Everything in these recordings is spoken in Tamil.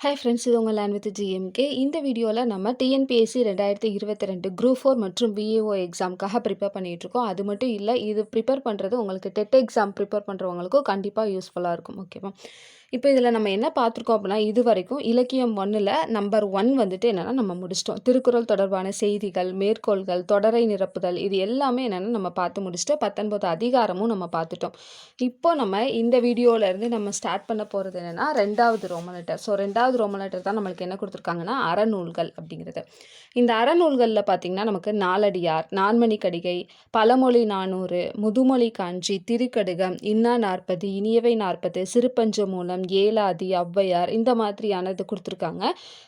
ஹாய் ஃப்ரெண்ட்ஸ், இது உங்கள் லேண்ட் வித் ஜிஎம்கே. இந்த வீடியோவில் நம்ம டிஎன்பிஎஸ்சி 2022 குரூப் 4 மற்றும் விஏஓ எக்ஸாமுக்காக ப்ரிப்பேர் பண்ணிகிட்ருக்கோம். அது மட்டும் இல்லை, இது ப்ரிப்பேர் பண்ணுறது உங்களுக்கு டெட் எக்ஸாம் ப்ரிப்பேர் பண்ணுறவங்களுக்கும் கண்டிப்பாக யூஸ்ஃபுல்லாக இருக்கும். ஓகேவா? இப்போ இதில் நம்ம என்ன பார்த்துருக்கோம் அப்படின்னா, இது வரைக்கும் இலக்கியம் 1ல் நம்பர் 1 வந்துட்டு என்னென்னா நம்ம முடிச்சிட்டோம். திருக்குறள் தொடர்பான செய்திகள், மேற்கோள்கள், தொடரை நிரப்புதல், இது எல்லாமே என்னென்னா நம்ம பார்த்து முடிச்சிட்டோம். 19 அதிகாரமும் நம்ம பார்த்துட்டோம். இப்போ நம்ம இந்த வீடியோவிலேருந்து நம்ம ஸ்டார்ட் பண்ண போகிறது என்னென்னா 2வது ரோமன் லெட்டர். ஸோ 2வது ரோமன் லெட்டர் தான் நம்மளுக்கு என்ன கொடுத்துருக்காங்கன்னா அறநூல்கள் அப்படிங்கிறது. இந்த அறநூல்களில் பார்த்திங்கன்னா நமக்கு நாலடியார், நான்மணிக்கடிகை, பழமொழி 400, முதுமொழி காஞ்சி, திருக்கடுகம், இன்னா 40, இனியவை 40, சிறுபஞ்ச மூலம், ஏலாதி, ஔவையார், இந்த மாதிரியான இது கொடுத்துருக்காங்க.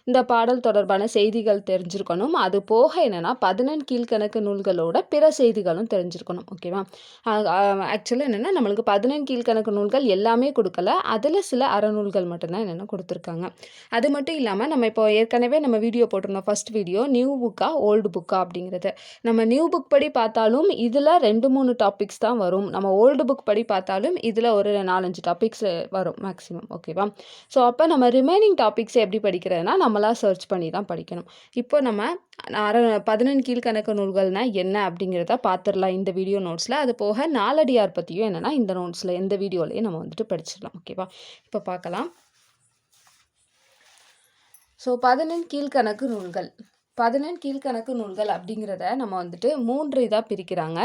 இந்த பாடல் தொடர்பான செய்திகள் தெரிஞ்சிருக்கணும். அது போக என்னென்னா 14 கீழ்கணக்கு நூல்களோட பிற செய்திகளும் தெரிஞ்சிருக்கணும். ஓகேவா? ஆக்சுவலாக என்னென்னா நம்மளுக்கு 14 கீழ்கணக்கு நூல்கள் எல்லாமே கொடுக்கல. அதில் சில அறநூல்கள் மட்டும்தான் என்னென்னா கொடுத்துருக்காங்க. அது மட்டும் இல்லாமல் நம்ம இப்போ ஏற்கனவே நம்ம வீடியோ போட்டிருந்தோம். ஃபர்ஸ்ட் வீடியோ நியூ புக்கா ஓல்டு புக்கா அப்படிங்கிறது. நம்ம நியூ புக் படி பார்த்தாலும் இதில் 2-3 டாபிக்ஸ் தான் வரும். நம்ம ஓல்டு புக் படி பார்த்தாலும் இதில் ஒரு 4-5 டாபிக்ஸ் வரும் மேக்ஸிமம். ஓகேவா? ஸோ அப்போ நம்ம ரிமைனிங் டாபிக்ஸ் எப்படி படிக்கிறதுனா நம்மளா சர்ச் பண்ணி தான் படிக்கணும். இப்போ நம்ம 14 கீழ்கணக்கு நூல்கள்னா என்ன அப்படிங்கிறத பார்த்துடலாம் இந்த வீடியோ நோட்ஸில். அது போக நாலடியார் பற்றியும் என்னென்னா இந்த நோட்ஸில் இந்த வீடியோலேயே நம்ம வந்துட்டு படிச்சிடலாம். ஓகேவா? இப்போ பார்க்கலாம். ஸோ 14 கீழ்கணக்கு நூல்கள். 14 கீழ்கணக்கு நூல்கள் அப்படிங்கிறத நம்ம வந்துட்டு 3 இதாக பிரிக்கிறாங்க.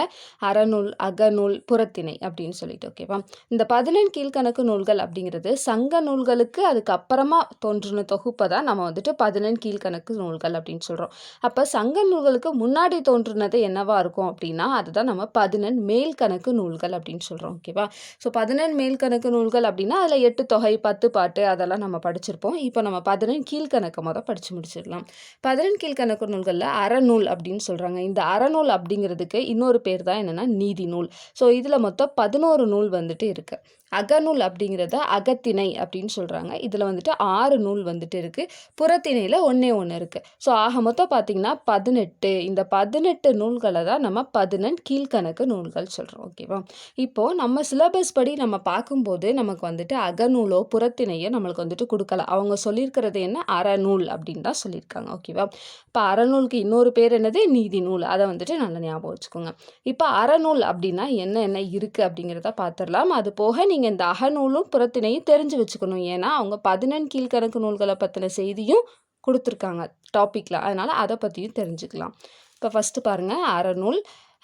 அறநூல், அகநூல், புறத்திணை அப்படின்னு சொல்லிட்டு. ஓகேவா? இந்த 14 கீழ்கணக்கு நூல்கள் அப்படிங்கிறது சங்க நூல்களுக்கு அதுக்கப்புறமா தோன்றின தொகுப்பை தான் நம்ம வந்துட்டு 14 கீழ்கணக்கு நூல்கள் அப்படின்னு சொல்கிறோம். அப்போ சங்க நூல்களுக்கு முன்னாடி தோன்றினது என்னவா இருக்கும் அப்படின்னா அதுதான் நம்ம 14 மேல்கணக்கு நூல்கள் அப்படின்னு சொல்கிறோம். ஓகேவா? ஸோ 14 மேல்கணக்கு நூல்கள் அப்படின்னா அதில் 8 தொகை, 10 பாட்டு அதெல்லாம் நம்ம படிச்சிருப்போம். இப்போ நம்ம 14 கீழ்கணக்கு மொதல் படித்து முடிச்சிடலாம். 14 கீழ்கணக்கு நூல்களில் அறநூல் அப்படின்னு சொல்கிறாங்க. இந்த அறநூல் அப்படிங்கிறதுக்கு இன்னொரு பேர் தான் என்னென்னா நீதி நூல். ஸோ இதில் மொத்தம் 11 நூல் வந்துட்டு இருக்குது. அகநூல் அப்படிங்கிறத அகத்திணை அப்படின்னு சொல்கிறாங்க. இதில் வந்துட்டு 6 நூல் வந்துட்டு இருக்குது. புறத்திணையில் ஒன்றே இருக்குது. ஸோ ஆக மொத்தம் பார்த்திங்கன்னா 18. இந்த 18 நூல்களை தான் நம்ம 14 கீழ்கணக்கு நூல்கள் சொல்கிறோம். ஓகேவா? இப்போது நம்ம சிலபஸ் படி நம்ம பார்க்கும்போது நமக்கு வந்துட்டு அகநூலோ புறத்திணையோ நம்மளுக்கு வந்துட்டு கொடுக்கல. அவங்க சொல்லியிருக்கிறது என்ன அறநூல் அப்படின்னு தான் சொல்லியிருக்காங்க. ஓகேவா? இப்போ அறநூலுக்கு இன்னொரு பேர் என்னது நீதி நூல். அதை வந்துட்டு நல்லா ஞாபகம் வச்சுக்கோங்க. இப்போ அறநூல் அப்படின்னா என்ன இருக்குது அப்படிங்கிறத பார்த்துடலாம். அது போக நீங்கள் இந்த அகநூலும் புறத்திணையும் தெரிஞ்சு வச்சுக்கணும். ஏன்னா அவங்க 14 கீழ்கணக்கு நூல்களை பற்றின செய்தியும் கொடுத்துருக்காங்க டாப்பிக்கில். அதனால் அதை பற்றியும் தெரிஞ்சுக்கலாம். இப்போ ஃபஸ்ட்டு பாருங்கள் அறநூல்.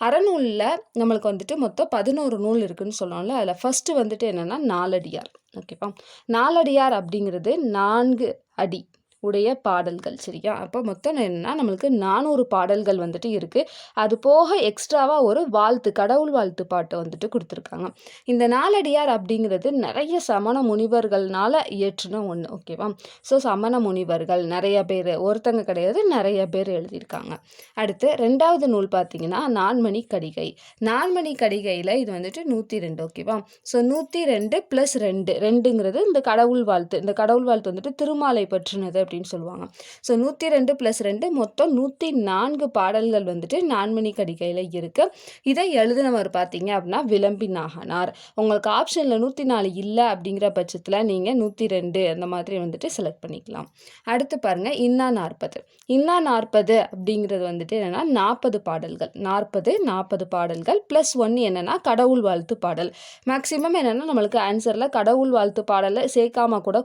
அறநூலில் நம்மளுக்கு வந்துட்டு மொத்தம் 11 நூல் இருக்குதுன்னு சொன்னோம்ல. அதில் ஃபஸ்ட்டு வந்துட்டு என்னென்னா நாலடியார். ஓகேவா? நாலடியார் அப்படிங்கிறது 4 அடி உடைய பாடல்கள். சரியா? அப்போ மொத்தம் என்னன்னா நம்மளுக்கு 400 பாடல்கள் வந்துட்டு இருக்குது. அது போக எக்ஸ்ட்ராவாக ஒரு வாழ்த்து, கடவுள் வாழ்த்து பாட்டு வந்துட்டு கொடுத்துருக்காங்க. இந்த நாலடியார் அப்படிங்கிறது நிறைய சமண முனிவர்கள்னால இயற்றின ஒன்று. ஓகேவா? ஸோ சமண முனிவர்கள் நிறைய பேர், ஒருத்தங்க கிடையாது, நிறைய பேர் எழுதியிருக்காங்க. அடுத்து 2வது நூல் பார்த்தீங்கன்னா நான்மணிக்கடிகை. நான்மணிக்கடிகையில் இது வந்துட்டு 102. ஓகேவா? ஸோ 102 + 2 2ங்கிறது இந்த கடவுள் வாழ்த்து. இந்த கடவுள் வாழ்த்து வந்துட்டு திருமாலை பற்றினது அப்படின்னு சொல்லுவாங்க. ஸோ 102 + 2 மொத்தம் 104 பாடல்கள் வந்துட்டு நான்மணிக்கடிகையில் இருக்குது. இதை எழுதினவர் பார்த்தீங்க அப்படின்னா விளம்பி நாகனார். உங்களுக்கு ஆப்ஷனில் 104 இல்லை அப்படிங்கிற பட்சத்தில் நீங்கள் 102 அந்த மாதிரி வந்துட்டு செலக்ட் பண்ணிக்கலாம். அடுத்து பாருங்கள் இன்னா 40. இன்னா 40 அப்படிங்கிறது வந்துட்டு என்னென்னா 40 பாடல்கள். 40 பாடல்கள் +1 என்னென்னா கடவுள் வாழ்த்து பாடல். மேக்ஸிமம் என்னென்னா நம்மளுக்கு ஆன்சரில் கடவுள் வாழ்த்து பாடலை சேர்க்காம கூட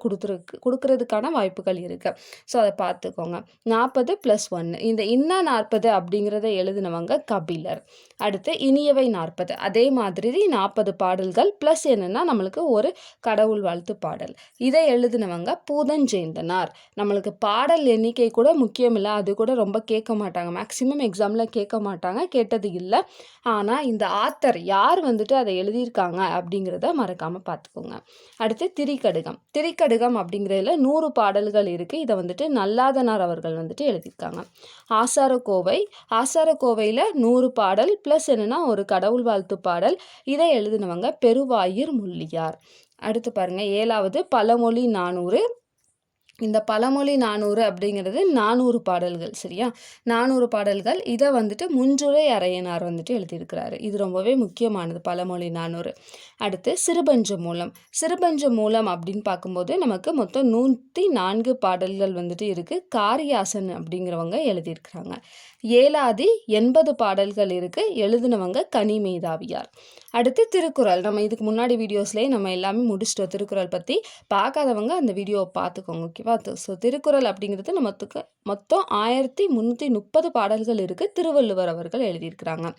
கொடுக்கறதுக்கான வாய்ப்புகள் இருக்குது. ஸோ அதை பார்த்துக்கோங்க. 40 + 1. இந்த இன்னா 40 அப்படிங்கிறத எழுதினவங்க கபிலர். அடுத்து இனியவை 40. அதே மாதிரி 40 பாடல்கள் ப்ளஸ் என்னென்னா நம்மளுக்கு ஒரு கடவுள் வாழ்த்து பாடல். இதை எழுதினவங்க பூதஞ்சேந்தனார். நம்மளுக்கு பாடல் எண்ணிக்கை கூட முக்கியம் இல்லை. அது கூட ரொம்ப கேட்க மாட்டாங்க. மேக்ஸிமம் எக்ஸாமில் கேட்க மாட்டாங்க, கேட்டது இல்லை. ஆனால் இந்த ஆத்தர் யார் வந்துட்டு அதை எழுதியிருக்காங்க அப்படிங்கிறத மறக்காமல் பார்த்துக்கோங்க. அடுத்து திரிகடுகம். திரிகடுகம் அப்படிங்கிறதுல 100 பாடல்கள் இருக்குது. இதை வந்துட்டு நல்லாதனார் அவர்கள் வந்துட்டு எழுதியிருக்காங்க. ஆசாரக்கோவை. ஆசாரக்கோவையில் 100 பாடல் ப்ளஸ் என்னென்னா ஒரு கடவுள் வாழ்த்து பாடல். இதை எழுதினவங்க பெருவாயிர் முள்ளியார். அடுத்து பாருங்கள் 7வது பழமொழி 400. இந்த பழமொழி 400 அப்படிங்கிறது 400 பாடல்கள் சரியா? 400 பாடல்கள். இதை வந்துட்டு முன்றுரை அரையனார் வந்துட்டு எழுதியிருக்கிறாரு. இது ரொம்பவே முக்கியமானது பழமொழி 400. அடுத்து சிறுபஞ்ச மூலம். சிறுபஞ்ச மூலம் அப்படின்னு பார்க்கும்போது நமக்கு மொத்தம் 104 பாடல்கள் வந்துட்டு இருக்குது. காரியாசன் அப்படிங்கிறவங்க எழுதியிருக்கிறாங்க. ஏலாதி 80 பாடல்கள் இருக்குது. எழுதினவங்க கனிமேதாவியார். அடுத்து திருக்குறள். நம்ம இதுக்கு முன்னாடி வீடியோஸ்லேயே நம்ம எல்லாமே முடிச்சிட்டோம் திருக்குறள் பற்றி. பார்க்காதவங்க அந்த வீடியோவை பார்த்துக்கோங்க ஓகேவா? ஸோ திருக்குறள் அப்படிங்கிறது நமக்கு மொத்தம் 1330 பாடல்கள் இருக்குது. திருவள்ளுவர் அவர்கள் எழுதியிருக்கிறாங்க.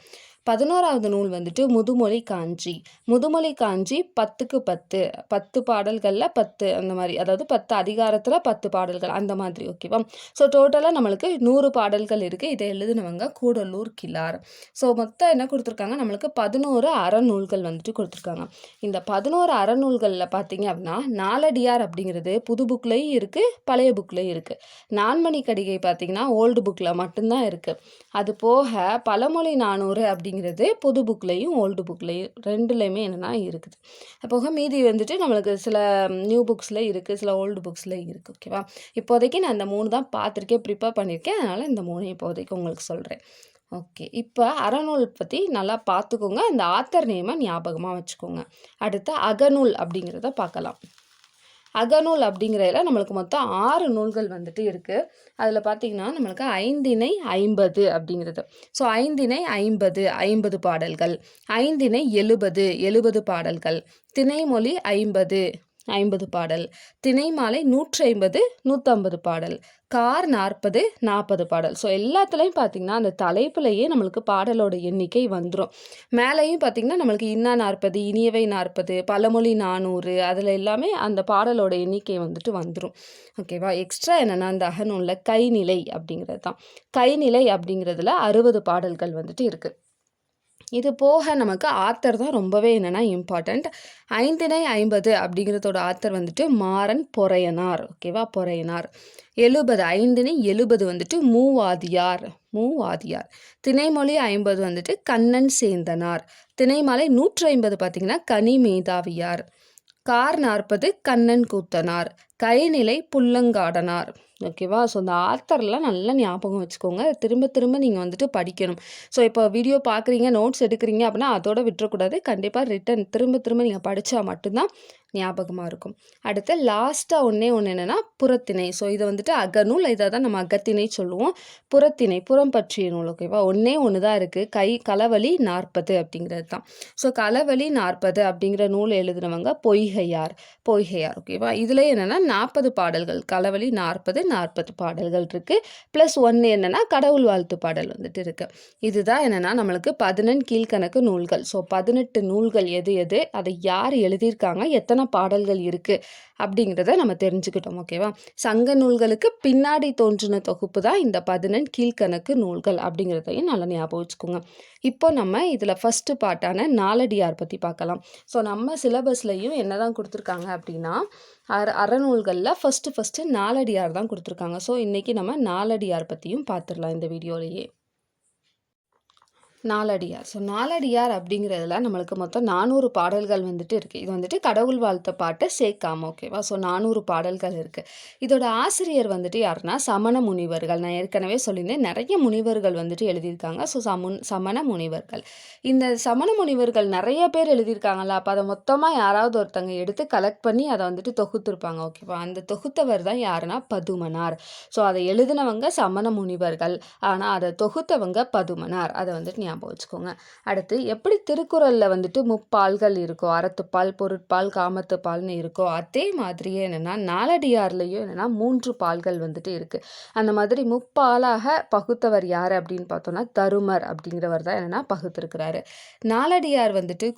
11வது நூல் வந்துட்டு முதுமொழி காஞ்சி. முதுமொழி காஞ்சி 10க்கு 10 10 பாடல்களில் 10 அந்த மாதிரி, அதாவது 10 அதிகாரத்தில் 10 பாடல்கள் அந்த மாதிரி ஓகேவா? ஸோ டோட்டலாக நம்மளுக்கு 100 பாடல்கள் இருக்குது. இதை எழுதினவங்க கூடலூர் கிழார். ஸோ மொத்தம் என்ன கொடுத்துருக்காங்க நம்மளுக்கு 11 அறநூல்கள் வந்துட்டு கொடுத்துருக்காங்க. இந்த 11 அறநூல்களில் பார்த்தீங்க அப்படின்னா நாலடியார் அப்படிங்கிறது புது புக்லேயும் இருக்குது, பழைய புக்லேயும் இருக்குது. நான்மணி கடிகை பார்த்தீங்கன்னா ஓல்டு புக்கில் மட்டும்தான் இருக்குது. அது போக பழமொழி 400 அப்படிங்கிறது புது புக்லேயும் ஓல்டு புக்லேயும் ரெண்டுலேயுமே என்னென்னா இருக்குது. போக மீதி வந்துட்டு நம்மளுக்கு சில நியூ புக்ஸில் இருக்குது, சில ஓல்டு புக்ஸில் இருக்குது ஓகேவா? இப்போதைக்கு நான் இந்த 3 தான் பார்த்துருக்கேன், ப்ரிப்பேர் பண்ணியிருக்கேன். அதனால் இந்த 3 இப்போதைக்கு உங்களுக்கு சொல்கிறேன். ஓகே, இப்போ அறநூல் பற்றி நல்லா பார்த்துக்கோங்க. இந்த ஆத்தர் நேமை ஞாபகமாக வச்சுக்கோங்க. அடுத்து அகநூல் அப்படிங்கிறத பார்க்கலாம். அகநூல் அப்படிங்கிறதுல நம்மளுக்கு மொத்தம் 6 நூல்கள் வந்துட்டு இருக்குது. அதில் பார்த்திங்கன்னா நம்மளுக்கு 5 50 அப்படிங்கிறது. ஸோ 5 50 50 பாடல்கள், 5 70 பாடல்கள், திணைமொழி 50 பாடல், திணைமாலை 150 150 பாடல், கார் 40 பாடல். ஸோ எல்லாத்துலேயும் பார்த்திங்கன்னா அந்த தலைப்புலையே நம்மளுக்கு பாடலோட எண்ணிக்கை வந்துடும். மேலேயும் பார்த்திங்கன்னா நம்மளுக்கு இன்னா 40, இனியவை 40, பழமொழி 400, அதில் எல்லாமே அந்த பாடலோட எண்ணிக்கை வந்துட்டு வந்துடும் ஓகேவா? எக்ஸ்ட்ரா என்னென்னா அந்த அகநூலில் கைநிலை அப்படிங்கிறது தான். கைநிலை அப்படிங்கிறதுல 60 பாடல்கள் வந்துட்டு இருக்குது. இது போக நமக்கு ஆத்தர் தான் ரொம்பவே என்னென்னா இம்பார்ட்டண்ட். 5 50 அப்படிங்கிறதோட ஆத்தர் வந்துட்டு மாறன் பொறையனார் ஓகேவா? பொறையனார். 5 70 வந்துட்டு மூவாதியார். திணைமொழி 50 வந்துட்டு கண்ணன் சேந்தனார். திணைமாலை 150 பார்த்திங்கன்னா கனிமேதாவியார். கார் 40 கண்ணன் கூத்தனார். கைநிலை புல்லங்காடனார் ஓகேவா? ஸோ இந்த ஆத்தர்லாம் நல்லா ஞாபகம் வச்சுக்கோங்க. திரும்ப திரும்ப நீங்கள் வந்துட்டு படிக்கணும். ஸோ இப்போ வீடியோ பார்க்குறீங்க, நோட்ஸ் எடுக்கிறீங்க அப்படின்னா அதோட விட்டுறக்கூடாது. கண்டிப்பாக ரிட்டன் திரும்ப திரும்ப நீங்கள் படித்தா மட்டும்தான் ஞாபகமாக இருக்கும். அடுத்து லாஸ்ட்டாக ஒன்று என்னென்னா புறத்திணை. ஸோ இதை வந்துட்டு அகநூல், இதை தான் நம்ம அகத்திணை சொல்லுவோம். புறத்திணை புறம் பற்றிய நூல் ஓகேவா? ஒன்று தான் இருக்குது. களவழி 40 அப்படிங்கிறது தான். ஸோ களவழி 40 அப்படிங்கிற நூல் எழுதுனவங்க பொய்கையார் ஓகேவா? இதில் என்னென்னா 40 பாடல்கள், களவழி 40 பாடல்கள் இருக்குது. ப்ளஸ் ஒன்று என்னென்னா கடவுள் வாழ்த்து பாடல் வந்துட்டு இருக்குது. இதுதான் என்னென்னா நம்மளுக்கு 18 கீழ்கணக்கு நூல்கள். ஸோ 18 நூல்கள் எது அதை யார் எழுதியிருக்காங்க, எத்தனை பாடல்கள் இருக்குது அப்படிங்கிறத நம்ம தெரிஞ்சுக்கிட்டோம் ஓகேவா? சங்க நூல்களுக்கு பின்னாடி தோன்றின தொகுப்பு தான் இந்த 18 கீழ்கணக்கு நூல்கள் அப்படிங்கிறதையும் நல்லா ஞாபகம் வச்சுக்கோங்க. இப்போ நம்ம இதில் ஃபஸ்ட்டு பார்ட்டான நாலடியார் பற்றி பார்க்கலாம். ஸோ நம்ம சிலபஸ்லையும் என்ன தான் கொடுத்துருக்காங்க அப்படின்னா அறநூல்களில் ஃபஸ்ட்டு நாலடியார் தான் கொடுத்துருக்காங்க. ஸோ இன்றைக்கி நம்ம நாலடியார் பற்றியும் பார்த்துடலாம் இந்த வீடியோலையே. நாலடியார். ஸோ நாலடியார் அப்படிங்கிறதுல நம்மளுக்கு மொத்தம் 400 பாடல்கள் வந்துட்டு இருக்குது. இது வந்துட்டு கடவுள் வாழ்த்த பாட்டை சேர்க்காம ஓகேவா? ஸோ 400 பாடல்கள் இருக்குது. இதோட ஆசிரியர் வந்துட்டு யாருன்னா சமண முனிவர்கள். நான் ஏற்கனவே சொல்லியிருந்தேன், நிறைய முனிவர்கள் வந்துட்டு எழுதியிருக்காங்க. ஸோ சமண முனிவர்கள். இந்த சமண முனிவர்கள் நிறைய பேர் எழுதியிருக்காங்கல்ல, அப்போ அதை மொத்தமாக யாராவது ஒருத்தங்க எடுத்து கலெக்ட் பண்ணி அதை வந்துட்டு தொகுத்துருப்பாங்க ஓகேவா? அந்த தொகுத்தவர் தான் யாருன்னா பதுமனார். ஸோ அதை எழுதினவங்க சமண முனிவர்கள், ஆனால் அதை தொகுத்தவங்க பதுமனார். அதை வந்துட்டு ஞாபகம் வச்சுக்கோங்க. அடுத்து எப்படி திருக்குறளில் வந்துட்டு முப்பால்கள் இருக்கோ, அறத்துப்பால், பொருட்பால், காமத்துப்பால்னு இருக்கோ, அதே மாதிரியே என்னென்னா நாலடியார்லேயும் என்னென்னா 3 பால்கள் வந்துட்டு இருக்குது. அந்த மாதிரி முப்பாலாக பகுத்தவர் யார் அப்படின்னு பார்த்தோன்னா தருமர் அப்படிங்கிறவர் தான் என்னென்னா பகுத்திருக்கிறாரு. நாலடியார் வந்துட்டு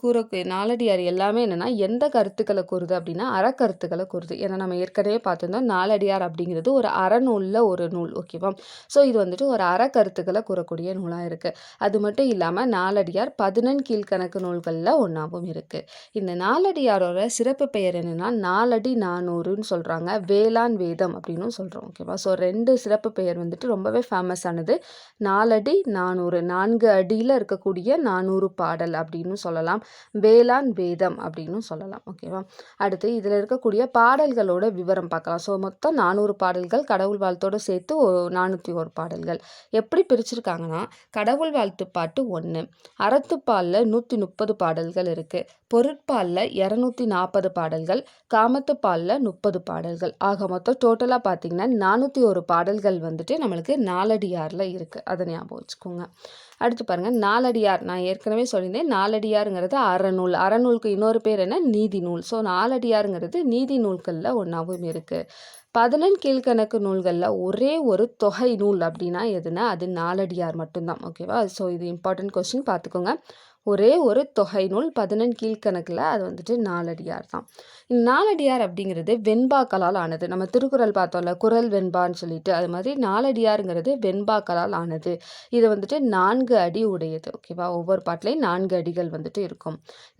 நாலடியார் எல்லாமே என்னென்னா எந்த கருத்துக்களை கூறுது அப்படின்னா அறக்கருத்துக்களை கூறுது. ஏன்னா நம்ம ஏற்கனவே பார்த்துருந்தோம் நாலடியார் அப்படிங்கிறது ஒரு அறநூலில் ஒரு நூல் ஓகேவா? ஸோ இது வந்துட்டு ஒரு அறக்கருத்துக்களை கூறக்கூடிய நூலாக இருக்குது. அது மட்டும் மட்டும் இல்லாமல் நாலடியார் 11 கீழ்கணக்கு நூல்களில் ஒன்றாவும் இருக்குது. இந்த நாலடியாரோட சிறப்பு பெயர் என்னென்னா நாலடி நானூறுன்னு சொல்கிறாங்க, வேளாண் வேதம் அப்படின்னு சொல்கிறோம். ஓகேவா? ஸோ 2 சிறப்பு பெயர் வந்துட்டு ரொம்பவே ஃபேமஸானது. நாலடி 400, 4 அடியில் இருக்கக்கூடிய 400 பாடல் அப்படின்னு சொல்லலாம், வேளாண் வேதம் அப்படின்னு சொல்லலாம். ஓகேவா? அடுத்து இதில் இருக்கக்கூடிய பாடல்களோட விவரம் பார்க்கலாம். ஸோ மொத்தம் 400 பாடல்கள், கடவுள் வாழ்த்தோடு சேர்த்து 401 பாடல்கள். எப்படி பிரிச்சிருக்காங்கன்னா, கடவுள் வாழ்த்து பாட்டு 1, அறத்துப்பாலில் 130 பாடல்கள் இருக்குது, பொருட்பாலில் 240 பாடல்கள், காமத்துப்பாலில் 30 பாடல்கள். ஆக மொத்தம் டோட்டலாக பார்த்தீங்கன்னா 401 பாடல்கள் வந்துட்டு நம்மளுக்கு நாலடியாரில் இருக்குது. அதை ஞாபகம் வச்சுக்கோங்க. அடுத்து பாருங்கள், நாலடியார். நான் ஏற்கனவே சொல்லியிருந்தேன், நாலடியாருங்கிறது அறநூல். அறநூலுக்கு இன்னொரு பேர் என்ன? நீதி நூல். ஸோ நாலடியாருங்கிறது நீதி நூல்களில் ஒன்றாவும் இருக்குது. 11 கீழ்கணக்கு நூல்களில் ஒரே ஒரு தொகை நூல் அப்படின்னா எதுனா அது நாலடியார் மட்டும்தான். ஓகேவா? ஸோ இது இம்பார்ட்டன்ட் கொஸ்டின், பார்த்துக்கோங்க. ஒரே ஒரு தொகை நூல் 11 கீழ்கணக்கில், அது வந்துட்டு நாலடியார் தான். இந்த நாலடியார் அப்படிங்கிறது வெண்பாக்களால் ஆனது. நம்ம திருக்குறள் பார்த்தோம்ல, குறள் வெண்பான்னு சொல்லிட்டு, அது மாதிரி நாலடியாருங்கிறது வெண்பாக்களால் ஆனது. இது வந்துட்டு 4 அடி உடையது. ஓகேவா? ஒவ்வொரு பாட்டிலையும் 4 அடிகள் வந்துட்டு இருக்கும்.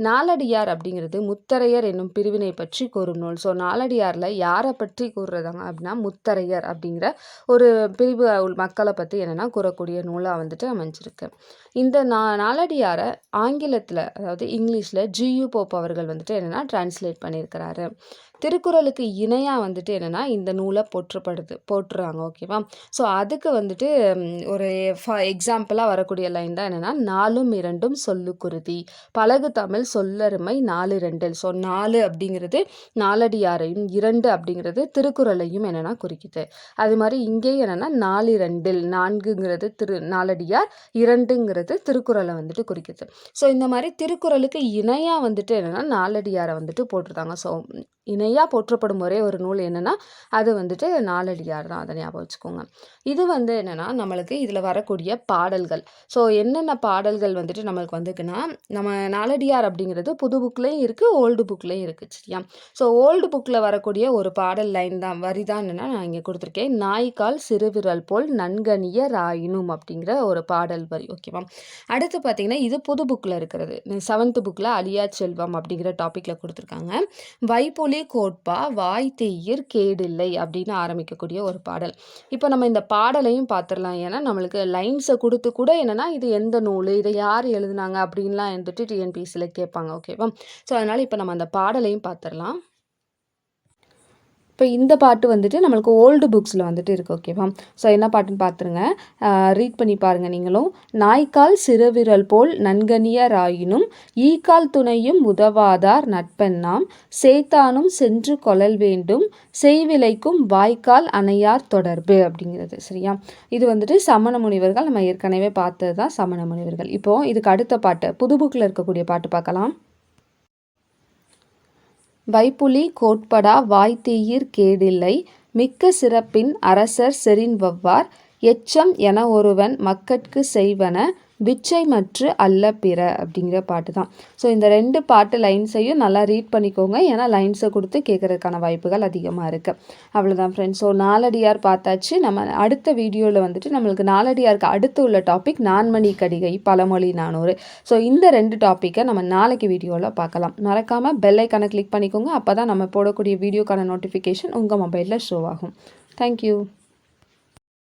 நாலடியார் அப்படிங்கிறது முத்தரையர் என்னும் பிரிவினை பற்றி கூறும் நூல். ஸோ நாலடியாரில் யாரை பற்றி கூறுறதாங்க அப்படின்னா முத்தரையர் அப்படிங்கிற ஒரு பிரிவு மக்களை பற்றி என்னென்னா கூறக்கூடிய நூலாக வந்துட்டு அமைஞ்சிருக்கு. இந்த நாலடியாரை ஆங்கிலத்தில், அதாவது இங்கிலீஷில் ஜியு போப் அவர்கள் வந்துட்டு என்னென்னா டிரான்ஸ்லேட் பண்ணியிருக்கிறாரு. திருக்குறளுக்கு இணையாக வந்துட்டு என்னென்னா இந்த நூலை போற்றுறாங்க. ஓகேவா? ஸோ அதுக்கு வந்துட்டு ஒரு எக்ஸாம்பிளாக வரக்கூடிய லைன் தான் என்னென்னா, 4ம் 2ம் சொல்லுக்குருதி, பழகு தமிழ் சொல்லருமை 4 2. ஸோ 4 அப்படிங்கிறது நாலடியாரையும், 2 அப்படிங்கிறது திருக்குறளையும் என்னென்னா குறிக்குது. அது மாதிரி இங்கேயும் என்னென்னா 4 2, 4ங்கிறது நாலடியார், 2ங்கிறது திருக்குறளை வந்துட்டு குறிக்குது. ஸோ இந்த மாதிரி திருக்குறளுக்கு இணையாக வந்துட்டு என்னென்னா நாலடியாரை வந்துட்டு போட்டிருந்தாங்க. ஸோ இணையாக போற்றப்படும் ஒரே ஒரு நூல் என்னென்னா அது வந்துட்டு நாலடியார் தான். அதை ஞாபகம் வச்சுக்கோங்க. இது வந்து என்னென்னா நம்மளுக்கு இதில் வரக்கூடிய பாடல்கள். ஸோ என்னென்ன பாடல்கள் வந்துட்டு நம்மளுக்கு வந்துக்குன்னா, நம்ம நாலடியார் அப்படிங்கிறது புது புக்லேயும் இருக்குது, ஓல்டு புக்லேயும் இருக்குது. சரியா? ஸோ ஓல்டு புக்கில் வரக்கூடிய ஒரு பாடல் லைன் தான், வரி தான் என்னென்னா நான் இங்கே கொடுத்துருக்கேன். நாய்க்கால் சிறுவிரல் போல் நன்கனிய ராயினும் அப்படிங்கிற ஒரு பாடல் வரி. ஓகேவா? அடுத்து பார்த்தீங்கன்னா, இது புது புக்கில் இருக்கிறது. 7th புக்கில் அழியா செல்வம் அப்படிங்கிற டாப்பிக்கில் கொடுத்துருக்காங்க. வைப்புலி கோட்பா வாய் தேயிர் கேடில்லை அப்படின்னு ஆரம்பிக்கக்கூடிய ஒரு பாடல். இப்போ நம்ம இந்த பாடலையும் பார்த்துடலாம். ஏன்னா நம்மளுக்கு லைன்ஸை கொடுத்து கூட என்னென்னா இது எந்த நூல், இதை யார் எழுதுனாங்க அப்படின்லாம் வந்துட்டு டிஎன்பிசியில் கேட்பாங்க. ஓகேவா? ஸோ அதனால் இப்போ நம்ம அந்த பாடலையும் பார்த்துடலாம். இப்போ இந்த பாட்டு வந்துட்டு நம்மளுக்கு ஓல்டு புக்ஸில் வந்துட்டு இருக்குது. ஓகேவா? ஸோ என்ன பாட்டுன்னு பார்த்துருங்க, ரீட் பண்ணி பாருங்கள் நீங்களும். நாய்க்கால் சிறுவிரல் போல் நன்கனிய ராயினும் ஈக்கால் துணையும் உதவாதார் நட்பெண்ணாம் சேத்தானும் சென்று கொள்ளல் வேண்டும் செய்விலைக்கும் வாய்க்கால் அணையார் தொடர்பு அப்படிங்கிறது. சரியா? இது வந்துட்டு சமண முனிவர்கள், நம்ம ஏற்கனவே பார்த்தது தான் சமண முனிவர்கள். இப்போது இதுக்கு அடுத்த பாட்டு புது புக்கில் இருக்கக்கூடிய பாட்டு பார்க்கலாம். வைப்புலி கோட்படா வாய்த்தீயிர் கேடில்லை மிக்க சிறப்பின் அரசர் செறின் வவ்வார் எச்சம் என ஒருவன் மக்கட்கு செய்வன விச்சை மற்று அல்ல பிற அப்படிங்கிற பாட்டு தான். ஸோ இந்த 2 பாட்டு லைன்ஸையும் நல்லா ரீட் பண்ணிக்கோங்க. ஏன்னா லைன்ஸை கொடுத்து கேட்குறதுக்கான வாய்ப்புகள் அதிகமாக இருக்குது. அவ்வளோதான் ஃப்ரெண்ட்ஸ். ஸோ நாலடியார் பார்த்தாச்சு. நம்ம அடுத்த வீடியோவில் வந்துட்டு நம்மளுக்கு நாலடியாருக்கு அடுத்து உள்ள டாபிக் நான்மணி கடிகை, பழமொழி 400. ஸோ இந்த 2 டாப்பிக்கை நம்ம நாளைக்கு வீடியோவில் பார்க்கலாம். மறக்காமல் பெல் ஐக்கானை கிளிக் பண்ணிக்கோங்க. அப்போ தான் நம்ம போடக்கூடிய வீடியோக்கான நோட்டிஃபிகேஷன் உங்கள் மொபைலில் ஷோ ஆகும். தேங்க்யூ.